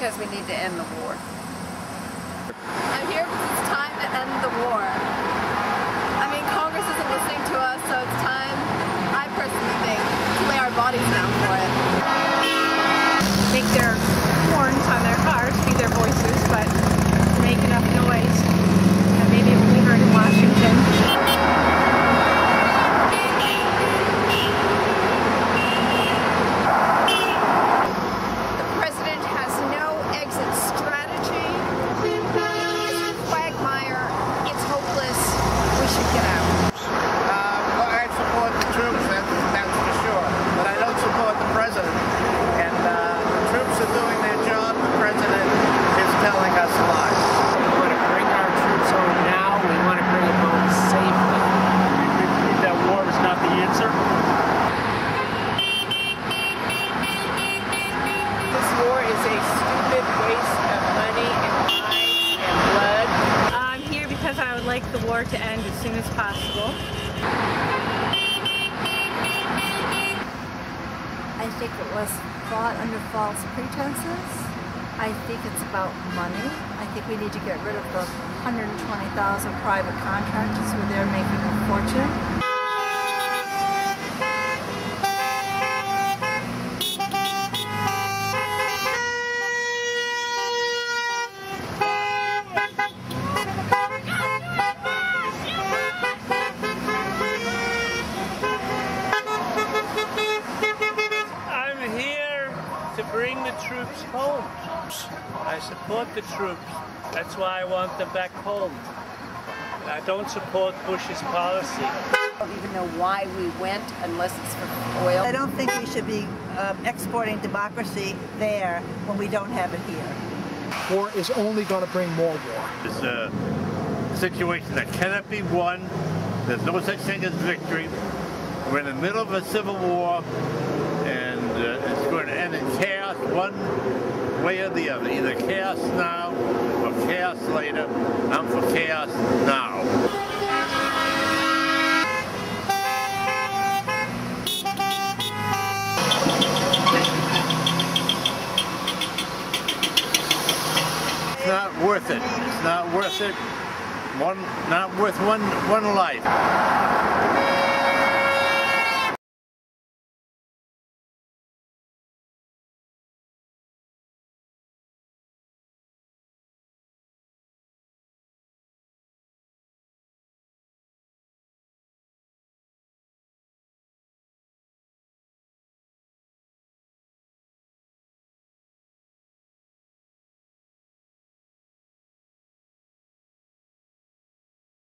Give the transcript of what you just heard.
because we need to end the war. I'm here because it's time to end the war. I mean, Congress isn't listening to us, so it's time, I personally think, to lay our bodies down for it. Make their horns on their cars, be their voices, but make enough noise. And maybe it will be heard in Washington. I would like the war to end as soon as possible. I think it was fought under false pretenses. I think it's about money. I think we need to get rid of the 120,000 private contractors who are there making a fortune. To bring the troops home. I support the troops. That's why I want them back home. I don't support Bush's policy. I don't even know why we went unless it's for oil. I don't think we should be exporting democracy there when we don't have it here. War is only going to bring more war. It's a situation that cannot be won. There's no such thing as victory. We're in the middle of a civil war, and it's going to end in chaos one way or the other. Either chaos now or chaos later. I'm for chaos now. It's not worth it. It's not worth it. Not worth one life.